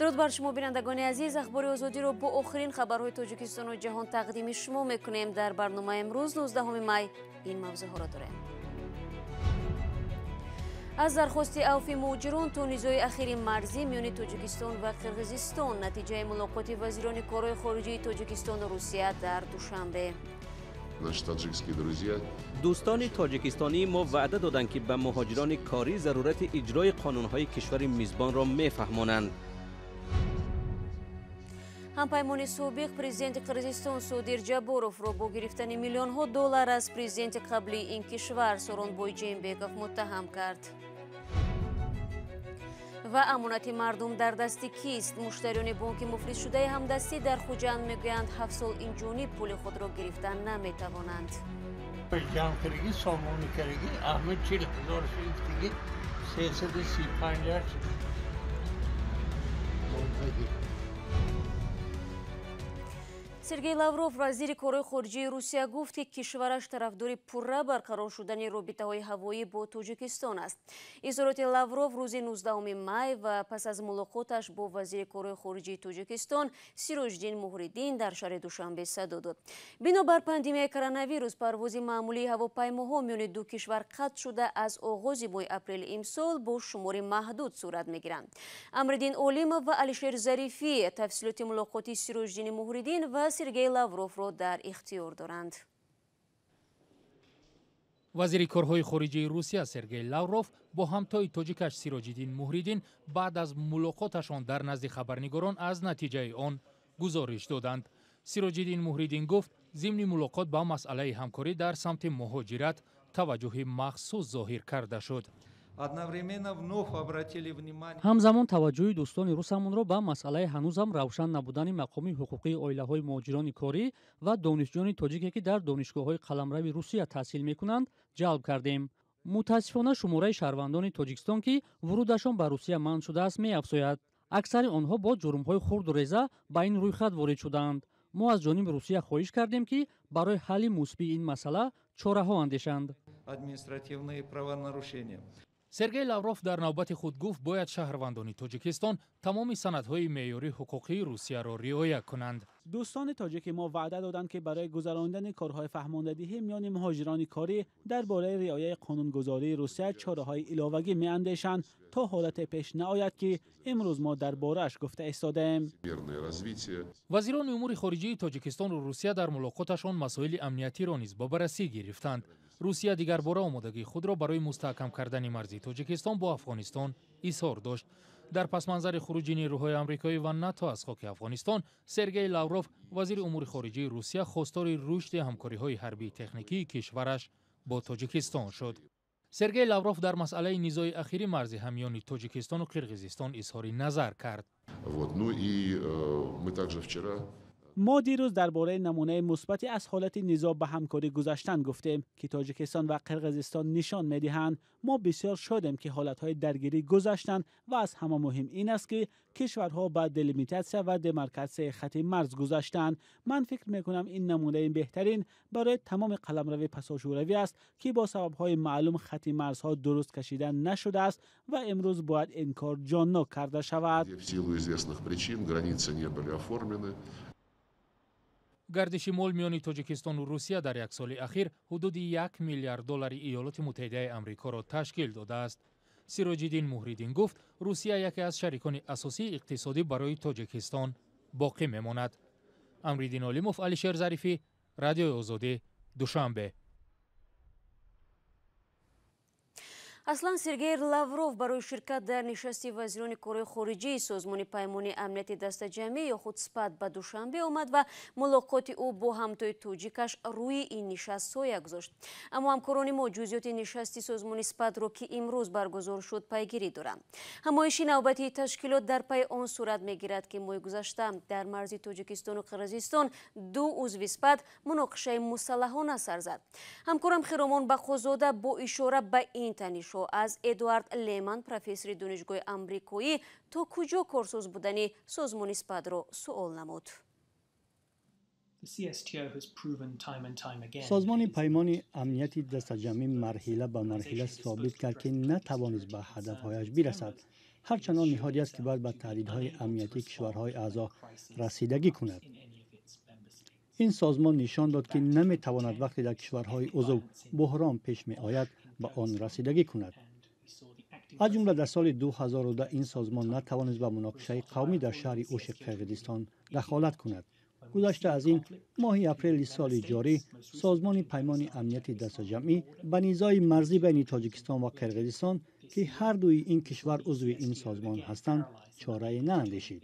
درود بر شما بینندگان عزیز. اخبار آزادی رو با آخرین خبرهای تاجیکستان و جهان تقدیم شما میکنیم. در برنامه امروز 19 می این موضوع ها را داریم. از درخواست عفو مهاجران تا نیزهای اخیر مرزی میان تاجیکستان و قرقیزستان، نتیجه ملاقات وزیران کارهای خارجه تاجیکستان و روسیه در دوشنبه. دوستان تاجیکستانی ما وعده دادند که به مهاجران کاری ضرورت اجرای قانونهای کشور میزبان را میفهمانند. همپیمان سابق پرزیدنت قرقیزستان صادر جابوروف را با گرفتن میلیون ها دلار از پرزیدنت قبلی این کشور سورونبای جینبکوف متهم کرد. و امانت مردم در دست کیست؟ مشتریان بانک مفلس شده همدستی در خوجند میگویند 7 سال اینجوری پول خود را گرفتن نمیتوانند. جمع کردگی سامانی کردگی احمد 40,000 دیگه 335 سرگей Лавров вазири корҳои хориҷии Русия гуфт ки кишвараш тарафдори пурра барқарор шудани робитаҳои ҳавоӣ бо Тоҷикистон аст. изҳороти Лавров рӯзи 19 май ва пас аз мулоқоташ бо вазири корҳои хориҷии Тоҷикистон Сироҷдин Муҳриддин дар шаҳри Душанбе садо дод. бинобар пандемияи коронавирус парвози маъмулии ҳавопаймоҳо миёни ду кишвар қатъ шуда аз оғози моҳи апрели имсол бо шумори маҳдуд сурат мегиранд. Амриддин Олимов ва Алишер Зарифӣ тафсилоти мулоқоти Сироҷдини Муҳриддин ва سرگей Лавров ро дар ихтиёр доранд. вазири корҳои хориҷии Русия Сергей Лавров бо ҳамтои тоҷикаш Сироҷиддин Муҳриддин баъд аз мулоқоташон дар назди хабарнигорон аз натиҷаи он гузориш доданд. Сироҷиддин Муҳриддин гуфт зимни мулоқот ба масъалаи ҳамкорӣ дар самти муҳоҷират таваҷҷӯҳи махсус зоҳир карда шуд. ҳамзамон таваҷҷӯҳи дӯстони русамонро ба масъалаи ҳанӯзам равшан набудани мақоми ҳуқуқии оилаҳои муҳоҷирони корӣ ва донишҷӯёни тоҷике ки дар донишгоҳҳои қаламрави Русия таҳсил мекунанд ҷалб кардем. мутаассифона шумораи шаҳрвандони Тоҷикистон ки вурудашон ба Русия манъ шудааст меафзояд. аксари онҳо бо ҷурмҳои хурду реза ба ин рӯйхат ворид шуданд. мо аз ҷониби Русия хоҳиш кардем ки барои ҳалли мусбии ин масъала чораҳо андешанд. Сергей Лавров дар навбати худ гуфт бояд шаҳрвандони Тоҷикистон тамоми санадҳои меъёрии ҳуқуқии Русияро риоя кунанд. دوستان تاجیک ما وعده دادند که برای گذراندن کارهای فهماندهی میان مهاجران کاری درباره رعایت قانونگذاری روسیه چاره‌های علاوه‌ای می‌اندیشند تا حالت پیش نیاید که امروز ما درباره‌اش گفته ایستادیم. وزیران امور خارجه تاجیکستان و روسیه در ملاقاتشان مسائل امنیتی را نیز با بررسی گرفتند. روسیه دیگر باره آمادگی خود را برای مستحکم کردن مرزی تاجیکستان با افغانستان اظهار داشت. در پس منظر خروج نیروهای آمریکایی و ناتو از خاک افغانستان، سرگей لاوروف وزیر امور خارجه روسیه خواستار رشد همکاری‌های حربی تکنیکی کشورش با تاجیکستان شد. سرگей لاوروف در مسئله نیزهای اخیر مرزی همیان تاجیکستان و قرقیزستان اظهار نظر کرد. ما دیروز درباره نمونه مثبتی از حالت نزاع به همکاری گذاشتن گفتیم که تاجیکستان و قرقیزستان نشان می‌دهند ما بسیار شادیم که حالت‌های درگیری گذاشتن و از همه مهم این است که کشورها با دلیمیتاسیا و دمارکاسیون خط مرز گذاشتن. من فکر می‌کنم این نمونه بهترین برای تمام قلمرو پساشوروی است که با سبب‌های معلوم خط مرزها درست کشیده نشده است و امروز باید این کار جان‌نا کرده شود. گردشی مال میان تاجیکستان و روسیه در یک سال اخیر حدود 1 میلیارد دلار ایالات متحده آمریکا را تشکیل داده است. سیروجدین مهریدین گفت روسیه یکی از شریکان اساسی اقتصادی برای تاجیکستان باقی میماند. امریدین اولیموف، علیشر ظریفی، رادیو آزادی، دوشنبه. аслан Сергей Лавров барои ширкат дар нишасти вазирони корҳои хориҷии созмони паймони амнияти дастаҷамъӣ ё худ СПАД ба Душанбе омад ва мулоқоти ӯ бо ҳамтои тоҷикаш рӯи ин нишаст соя гузошт. аммо ҳамкорони мо ҷузъиёти нишасти созмони СПАДро ки имрӯз баргузор шуд пайгирӣ доранд. ҳамоиши навбатии ташкилот дар пай он сурат мегирад ки моҳи гузашта дар марзи Тоҷикистону Қирғизистон ду узви СПАД муноқишаи мусаллаҳона сар зад. ҳамкорам Хиромон Бахозода бо ишора ба ин танишҳо аз Эдуард Леман, профессори донишгоҳи амрикоӣ, то куҷо корсоз будани созмони СПАДро суол намуд. سازمان پیمان امنیتی دستجمعی مرحله به مرحله ثابت کرد که نتوانست به هدفهایش برسد. هرچنان نهادی است که باید به تهدیدهای امنیتی کشورهای اعضا رسیدگی کند. این سازمان نشان داد که نمیتواند وقتی در کشورهای عضو بحران پیش می آید به آن رسیدگی کند. از جمله در سال 2010 این سازمان نتوانست به مناقشه قومی در شهر اوش قرقیزستان دخالت کند. گذشته از این ماه اپریل سال جاری سازمان پیمان امنیت دست جمعی به نیزهای مرزی بین تاجیکستان و قرقیزستان که هر دوی این کشور عضو این سازمان هستند چاره ناندیشید.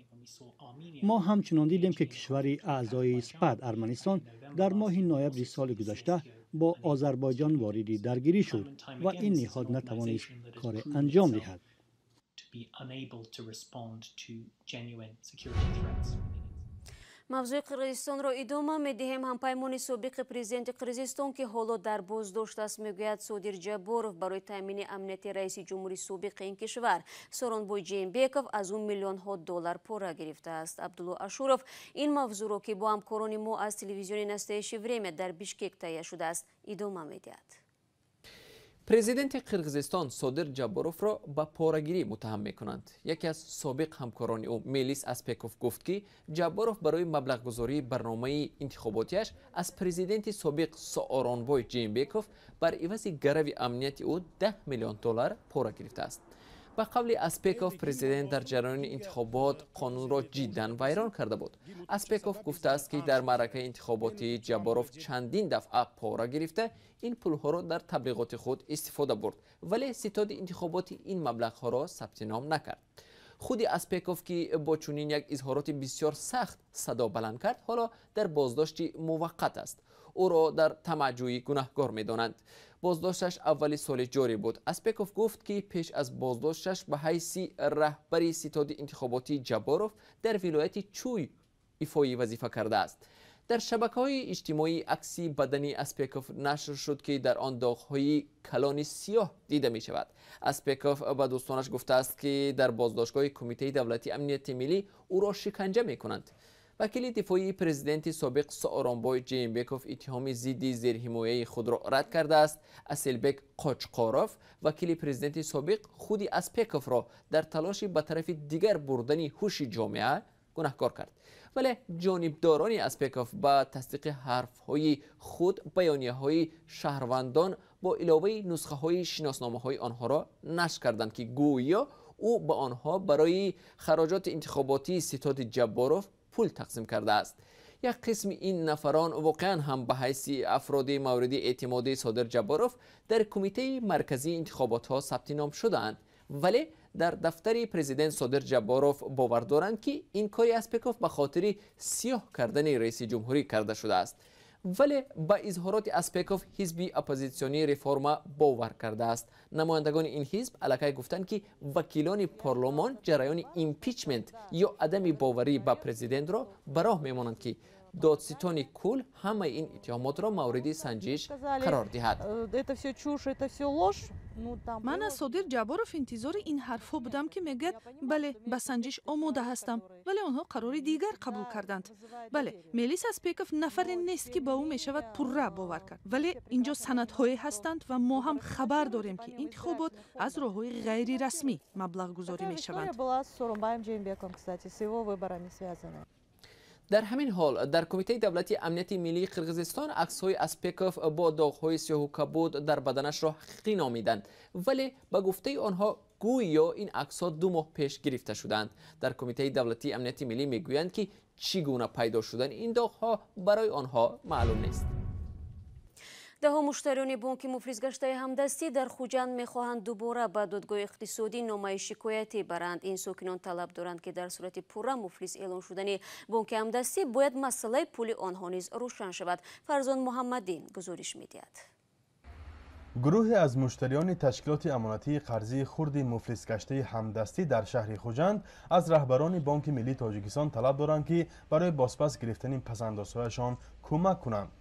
ما همچنان دیدیم که کشور اعضای سپد ارمنستان در ماه نوامبر سال گذشته با آذربایجان وارد درگیری شد و این نهاد نتوانست کار انجام دهد. мавзӯи қирғизистонро идома медиҳем. ҳампаймони собиқи президенти қирғизистон ки ҳоло дар боздошт аст, мегӯяд Содир Ҷабборов барои таъмини амнияти раиси ҷумҳури собиқи ин кишвар Сооронбой Ҷэймбеков аз ӯ миллионҳо доллар пора гирифтааст. Абдулло Ашуров ин мавзӯъро ки бо ҳамкорони мо аз телевизиони настоящее время дар Бишкек таҳия шудааст идома медиҳад. президенти қирғизистон Содир Ҷабборовро ба порагирӣ муттаҳам мекунанд. яке аз собиқ ҳамкорони ӯ Мелис Аспеков гуфт ки Ҷабборов барои маблағгузории барномаи интихоботиаш аз президенти собиқ Сооронбой Ҷэймбеков бар ивази гарави амнияти ӯ 10 миллион доллар пора гирифтааст. ба қавли Аспеков, президент дар ҷараёни интихобот қонунро ҷиддан вайрон карда буд. Аспеков гуфтааст ки дар маъракаи интихоботии Ҷабборов чандин дафъа пора гирифта ин пулҳоро дар таблиғоти худ истифода бурд, вале ситоди интихоботи ин маблағҳоро сабти ном накард. худи Аспеков ки бо чунин як изҳороти бисёр сахт садо баланд кард, ҳоло дар боздошти муваққат аст. ӯро дар тамаъҷӯӣ гунаҳкор медонанд. боздошташ аввали соли ҷорӣ буд. Аспеков гуфт ки пеш аз боздошташ ба ҳайси раҳбари ситоди интихоботии Ҷабборов дар вилояти Чуй ифои вазифа кардааст. дар шабакаҳои иҷтимоӣ акси бадани Аспеков нашр шуд ки дар он доғҳои калони сиёҳ дида мешавад. Аспеков ба дӯстонаш гуфтааст ки дар боздоштгоҳи Кумитаи давлати амнияти миллӣ ӯро шиканҷа мекунанд. вакили дифоии президенти собиқ Сооронбой Ҷэймбеков иттиҳоми зидди зерҳимояи худро рад кардааст. Асилбек Қочқоров, вакили президенти собиқ, худи Аспековро дар талоши ба тарафи дигар бурдани ҳуши ҷомеа гунаҳкор кард. вале ҷонибдорони Аспеков ба тасдиқи ҳарфҳои худ баёнияҳои шаҳрвандон бо иловаи нусхаҳои шиносномаҳои онҳоро нашр карданд ки гӯё ӯ ба онҳо барои хароҷоти интихоботии ситоди Ҷабборов пул тақсим кардааст. як қисми ин нафарон воқеан ҳам ба ҳайси афроди мавриди эътимоди Содир Ҷабборов дар Кумитаи марказии интихоботҳо сабти ном шудаанд, вале дар дафтари президент Содир Ҷабборов бовар доранд ки ин кори Аспеков ба хотири сиёҳ кардани раиси ҷумҳурӣ карда шудааст. вале ба изҳороти Аспеков ҳизби оппозитсионии реформа бовар кардааст. намояндагони ин ҳизб аллакай гуфтанд ки вакилони парлумон ҷараёни импичмент ё адами боварӣ ба президентро ба роҳ мемонанд ки додситони кул ҳамаи ин иттиҳомотро мавриди санҷиш қарор диҳад. ман аз Содир Ҷабборов интизори ин ҳарфҳо будам ки мегӯяд бале ба санҷиш омода ҳастам, вале онҳо қарори дигар қабул карданд. бале Мелис Аспеков нафаре нест ки ба ӯ мешавад пурра бовар кард, вале инҷо санадҳое ҳастанд ва мо ҳам хабар дорем ки интихобот аз роҳҳои ғайрирасмӣ маблағгузорӣ мешаванд. дар ҳамин ҳол дар Кумитаи давлати амнияти миллии Қирғизистон аксҳои Аспеков бо доғҳои сиёҳу кабуд дар баданашро ҳақиқӣ номиданд, вале ба гуфтаи онҳо гӯё ин аксҳо 2 моҳ пеш гирифта шуданд. дар Кумитаи давлати амнияти миллӣ мегӯянд ки чӣ гуна пайдо шудани ин доғҳо барои онҳо маълум нест. даҳо муштариони бонки муфлис гаштаи ҳамдастӣ дар Хуҷанд мехоҳанд дубора ба додгоҳи иқтисодӣ номаи шикоятӣ баранд. ин сокинон талаб доранд ки дар сурати пурра муфлис эълон шудани бонки ҳамдастӣ бояд масъалаи пули онҳо низ рӯшан шавад. Фарзон Муҳаммадин гузориш медиҳад. гурӯҳе аз муштариёни ташкилоти амонатии қарзии хурди муфлис гаштаи ҳамдастӣ дар шаҳри Хуҷанд аз раҳбарони Бонки Миллии Тоҷикистон талаб доранд ки барои бозпас гирифтани пасандозҳояшон кӯмак кунанд.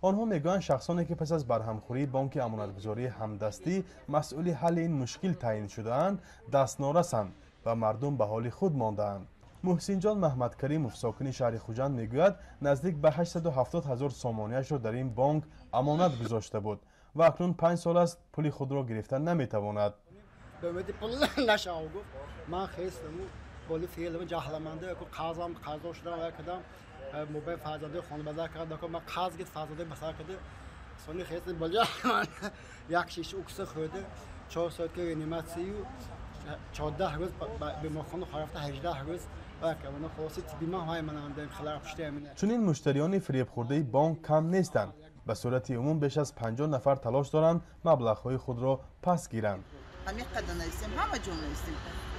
онҳо мегӯянд шахсоне ки пас аз барҳамхӯрии Бонки амонатгузории ҳамдастӣ масъули ҳалли ин мушкил таъин шудаанд дастнорасанд ва мардум ба ҳоли худ мондаанд. муҳсинҷон Маҳмадкаримов сокини шаҳри Хуҷанд мегӯяд наздик ба 870 000 сомонияшро дар ин бонк амонат гузошта буд ва акнун 5 сол аст пули худро гирифта наметавонад. به امید پول نشه گفت من خواستم بالی فعلا جهلمنده کو قضا شدم و کدام موبایل فرزانده خانواده کرد که من قاز گفت فرزانده مثلا کرده سونی خواستم بالا یک شیشه اکس خورده 4 ساعت که انیماسیو 14 روز به مخون خرافت 18 روز چون این مشتریان فریب خورده بانک کم نیستند. به صورت عموم بیش از 50 نفر تلاش دارند مبلغ‌های خود را پس گیرند. همه قدر نیستیم، همه جون نیستیم.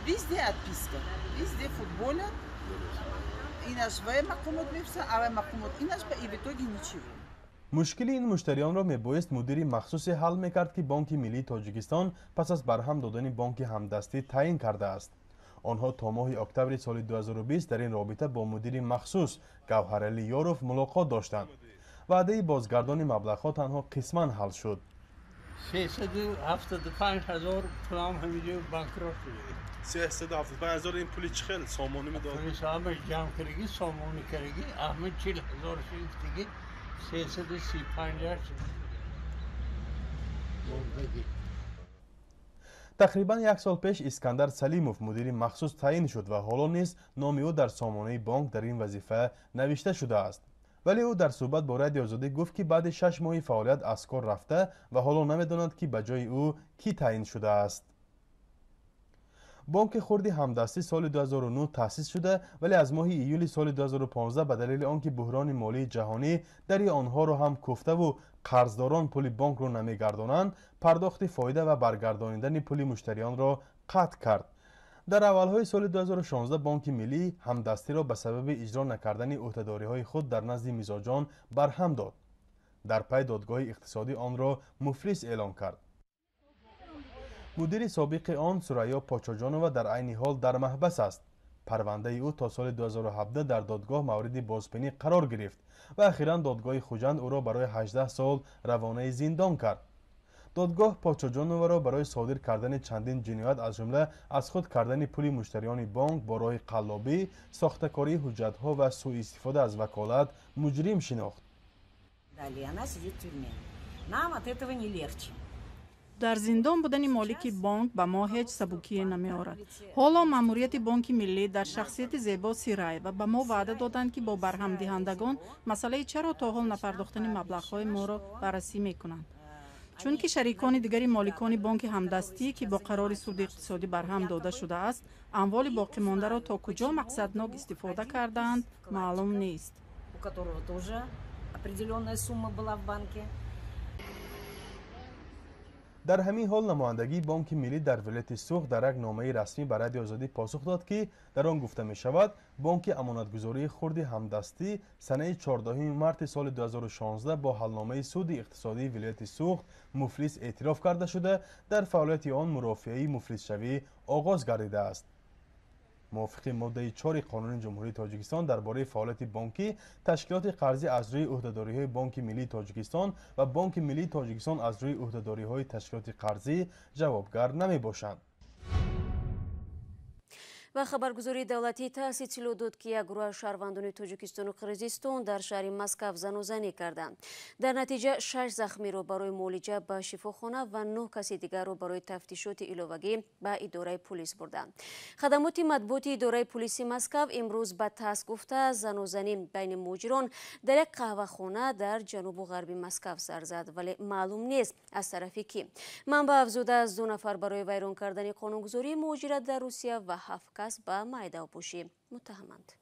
ویزده ادپیسکا، ویزده فوتبال. اینش وای مقامات میفسن، اوه مقامات اینش به ایویتوگی نیچی. مشکل این مشتریان را میبایست مدیر مخصوص حل میکرد که بانک ملی تاجیکستان پس از برهم دادن بانک همدستی تعیین کرده است. آنها تا ماه اکتبر سال 2020 در این رابطه با مدیر مخصوص گوهرعلی یاروف ملاقات داشتند. وعده بازگردانی مبلغ‌ها تنها قسماً حل شد. 375,000 پولم همینجا بانکرات شده. 375,000 این پولی چه خیلی سامانی میداد؟ پولیس همه جمع کردگی سامانی کردگی احمد 40,000 شد دیگه 335,000 تقریبا یک سال پیش اسکندر سلیموف مدیر مخصوص تعیین شد و حالا نیز نام او در سامانه بانک در این وظیفه نوشته شده است. ولی او در صحبت با رادیو آزادی گفت که بعد 6 ماه فعالیت از کار رفته و حالا نمیداند که به جای او کی تعیین شده است. بانک خردی همدستی سال 2009 تأسیس شده ولی از ماه ایول سال 2015 به دلیل آنکه بحران مالی جهانی در آنها را هم کوفته و قرضداران پول بانک را نمیگردانند، پرداخت فایده و برگردانیدن پول مشتریان را قطع کرد. در اولهای سال 2016 بانک ملی همدستی را به سبب اجرا نکردن عهدهداری‌های خود در نزد میزاجان برهم داد. در پی دادگاه اقتصادی آن را مفلس اعلام کرد. مدیر سابق آن سریا پاچاجانووا در عین حال در محبس است. پرونده او تا سال 2017 در دادگاه مورد بازبینی قرار گرفت و اخیراً دادگاه خوجند او را برای 18 سال روانه زندان کرد. دادگاه پاچاجانووا را برای صادر کردن چندین جنایت از جمله از خود کردن پول مشتریان بانک با راه قلابی، ساخته‌کاری حجت‌ها و سوء استفاده از وکالت مجرم شناخت. در زندان بودن مالک بانک به ما هیچ سبکی نمی‌آورد. حالا ماموریت بانک ملی در شخصیت زیبا سیرای و به ما وعده دادند که با برهم دهندگان مسئله چرا تا حال نپرداختن مبلغ‌های ما را بررسی می‌کنند. چون که شریکان دیگری مالکان بانک همدستی که با قرار سود اقتصادی برهم داده شده است، اموال باقی مانده را تا کجا مقصدناک استفاده کردند معلوم نیست. در همین حال نمایندگی بانک ملی در ولایت سوخ در یک نامه رسمی به رادیو آزادی پاسخ داد که در آن گفته می شود بانک امانتگذاری خردی همدستی سنه 14 مارس سال 2016 با حلنامه سود اقتصادی ولایت سوخ مفلس اعتراف کرده شده در فعالیت آن مرافعه مفلس شوی آغاز گردیده است. موافق ماده 4 قانون جمهوری تاجیکستان درباره فعالیت بانکی، تشکیلات قرضی از روی عهدهداری‌های بانک ملی تاجیکستان و بانک ملی تاجیکستان از روی عهدهداری‌های تشکیلات قرضی جوابگر نمی‌باشند. و خبرگزاری دولتی تأسیس داد که یک گروه شهروندان تاجیکستان و قرقیزستان در شهر مسکو زنوزنی کردند. در نتیجه 6 زخمی را برای معالجه به شفاخانه و 9 کسی دیگر را برای تفتیشات علاوگی به اداره پلیس بردند. خدمات مطبوعاتی اداره پلیس مسکو امروز به تاس گفته زنوزنی بین مهاجران در یک قهوه‌خانه در جنوب و غرب مسکو سر زد، ولی معلوم نیست از طرفی کی. منبع افزوده از 2 نفر برای ویران کردن قانونگذاری مهاجرت در روسیه و 7 کس به معده و پوشی متهمند.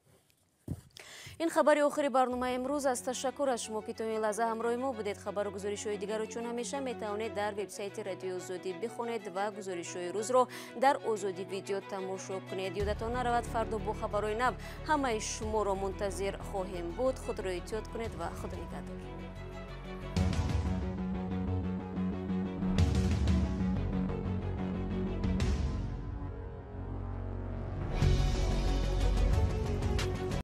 این خبر آخر برنامه امروز است. تشکر از شما که تا این لحظه همراه ما بودید. خبر و گزارش‌های دیگر رو چون همیشه میتوانید در وبسایت رادیو آزادی بخونید و گزارش‌های روز رو در آزادی ویدیو تماشا کنید. یادتان نرود فردا با خبرهای نو همه شما را منتظر خواهیم بود. خود را احتیاط کنید و خدا نگهدار.